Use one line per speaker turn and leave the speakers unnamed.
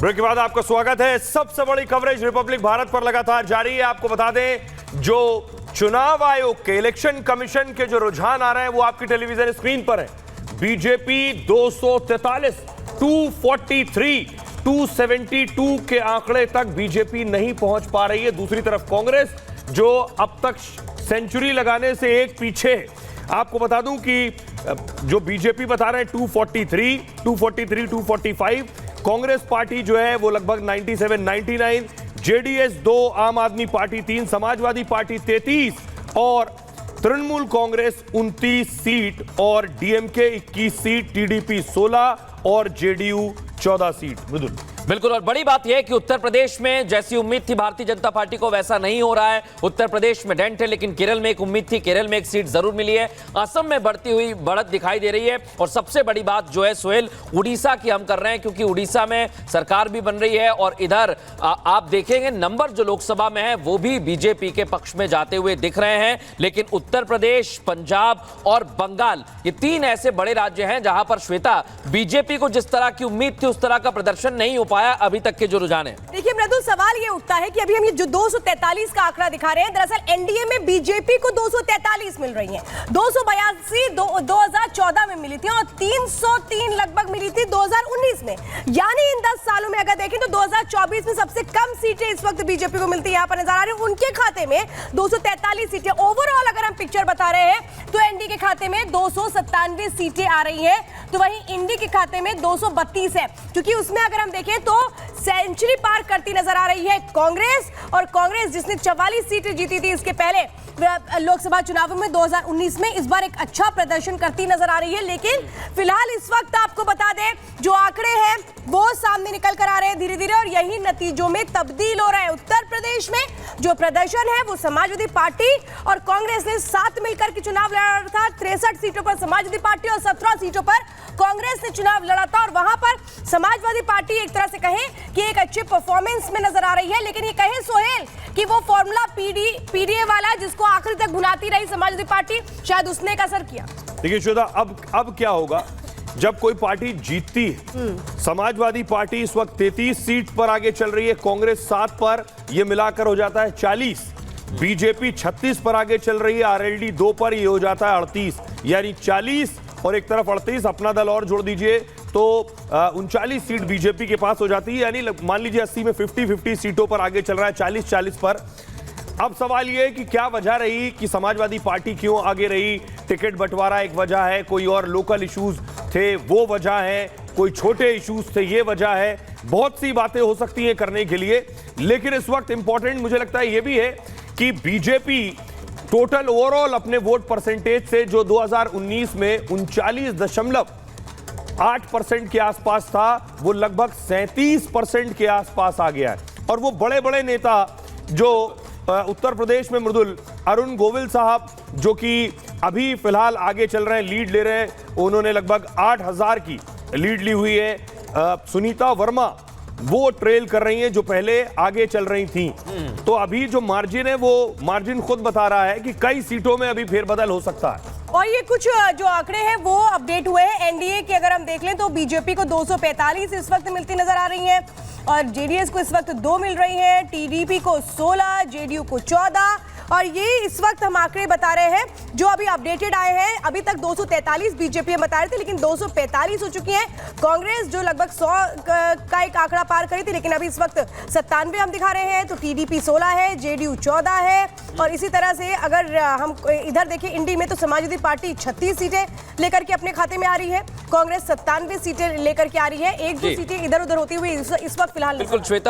Break के बाद आपका स्वागत है। सबसे बड़ी कवरेज रिपब्लिक भारत पर लगातार जारी है। आपको बता दें, जो चुनाव आयोग के इलेक्शन कमीशन के जो रुझान आ रहे हैं वो आपकी टेलीविजन स्क्रीन पर है। बीजेपी 243, 243, 272 के आंकड़े तक बीजेपी नहीं पहुंच पा रही है। दूसरी तरफ कांग्रेस जो अब तक सेंचुरी लगाने से एक पीछे है। आपको बता दूं कि जो बीजेपी बता रहे हैं 243, 245, कांग्रेस पार्टी जो है वो लगभग 97, 99, जेडीएस 2, आम आदमी पार्टी 3, समाजवादी पार्टी 33 और तृणमूल कांग्रेस 29 सीट और डीएमके 21 सीट, टीडीपी 16 और जेडीयू 14 सीट। मृदुल,
बिल्कुल। और बड़ी बात यह है कि उत्तर प्रदेश में जैसी उम्मीद थी भारतीय जनता पार्टी को वैसा नहीं हो रहा है। उत्तर प्रदेश में डेंट है, लेकिन केरल में एक उम्मीद थी, केरल में एक सीट जरूर मिली है। असम में बढ़ती हुई बढ़त दिखाई दे रही है। और सबसे बड़ी बात जो है सोहेल, उड़ीसा की हम कर रहे हैं, क्योंकि उड़ीसा में सरकार भी बन रही है और इधर आप देखेंगे नंबर जो लोकसभा में है वो भी बीजेपी के पक्ष में जाते हुए दिख रहे हैं। लेकिन उत्तर प्रदेश, पंजाब और बंगाल, ये तीन ऐसे बड़े राज्य हैं जहां पर श्वेता बीजेपी को जिस तरह की उम्मीद थी उस तरह का प्रदर्शन नहीं हो पाया अभी तक के जो रुझान है।
देखिए मृदुल, सवाल ये उठता है कि अभी हम ये जो 243 का आंकड़ा दिखा रहे हैं, दरअसल एनडीए में बीजेपी को 243 मिल रही हैं। 282 2014 में मिली थी और 303 लगभग मिली थी 2019 में। यानी इन 10 सालों में अगर देखें तो 2024 में सबसे कम सीटें इस वक्त बीजेपी को मिलती है। यहाँ पर नजर आ रही है उनके खाते में 243 सीटें। ओवरऑल अगर हम पिक्चर बता रहे हैं तो एनडीए के खाते में 297 सीटें आ रही है, तो वहीं इंडी के खाते में 232 है। क्योंकि उसमें अगर हम देखें तो सेंचुरी पार करती नजर आ रही है कांग्रेस, और कांग्रेस जिसने 44 सीटें जीती थी इसके पहले लोकसभा चुनावों में 2019 में, इस बार एक अच्छा प्रदर्शन करती नजर आ रही है। लेकिन फिलहाल इस वक्त आपको बता दें जो आंकड़े हैं वो सामने निकल कर आ रहे हैं धीरे धीरे, और यही नतीजों में तब्दील हो रहा है। उत्तर प्रदेश में जो प्रदर्शन है वो समाजवादी पार्टी और कांग्रेस ने साथ मिलकर के चुनाव लड़ा था। 63 सीटों पर समाजवादी पार्टी और 17 सीटों पर कांग्रेस ने चुनाव लड़ा था, और वहां पर समाजवादी पार्टी एक तरह से कहें कि एक अच्छे परफॉर्मेंस में नजर आ रही है। लेकिन ये कहें सोहेल कि वो फॉर्मूला पीडीए वाला जिसको आखिर तक भुनाती रही समाजवादी पार्टी, शायद उसने एक असर किया।
देखिए श्वेता, अब क्या होगा जब कोई पार्टी जीतती है। समाजवादी पार्टी इस वक्त 33 सीट पर आगे चल रही है, कांग्रेस 7 पर, यह मिलाकर हो जाता है 40। बीजेपी 36 पर आगे चल रही है, आरएलडी 2 पर, यह हो जाता है 38। यानी 40 और एक तरफ 38, अपना दल और जोड़ दीजिए तो 39 सीट बीजेपी के पास हो जाती है। यानी मान लीजिए 80 में 50-50 सीटों पर आगे चल रहा है, 40-40 पर। अब सवाल यह है कि क्या वजह रही कि समाजवादी पार्टी क्यों आगे रही। टिकट बंटवारा एक वजह है, कोई और लोकल इश्यूज थे वो वजह है, कोई छोटे इश्यूज थे ये वजह है। बहुत सी बातें हो सकती हैं करने के लिए, लेकिन इस वक्त इंपॉर्टेंट मुझे लगता है ये भी है कि बीजेपी टोटल ओवरऑल अपने वोट परसेंटेज से जो 2019 में 39.8% के आसपास था, वो लगभग 37% के आसपास आ गया है। और वो बड़े बड़े नेता जो उत्तर प्रदेश में, मृदुल, अरुण गोविल साहब जो कि अभी फिलहाल आगे चल रहे हैं, लीड ले रहे हैं, उन्होंने लगभग 8000 की लीड ली हुई है। सुनीता वर्मा वो ट्रेल कर रही हैं जो पहले आगे चल रही थी। तो अभी जो मार्जिन है वो मार्जिन खुद बता रहा है कि कई सीटों में अभी फेरबदल हो सकता है।
और ये कुछ जो आंकड़े हैं वो अपडेट हुए हैं एनडीए के, अगर हम देख लें तो बीजेपी को 245 इस वक्त मिलती नजर आ रही हैं, और जेडीएस को इस वक्त 2 मिल रही हैं, टीडीपी को 16, जेडीयू को 14। और ये इस वक्त हम आंकड़े बता रहे हैं जो अभी अपडेटेड आए हैं। अभी तक 243 बीजेपी बता रहे थे, लेकिन 245 हो चुकी हैं। कांग्रेस जो लगभग 100 का एक आंकड़ा पार करी थी, लेकिन अभी इस वक्त 97 हम दिखा रहे हैं। तो टीडीपी 16 है, जेडीयू 14 है, और इसी तरह से अगर हम इधर देखें इंडी में तो समाजवादी पार्टी 36 सीटें लेकर के अपने खाते में आ रही है, कांग्रेस 97 सीटें लेकर के आ रही है। 1-2 सीटें इधर उधर होती हुई इस वक्त फिलहाल।
बिल्कुल श्वेता।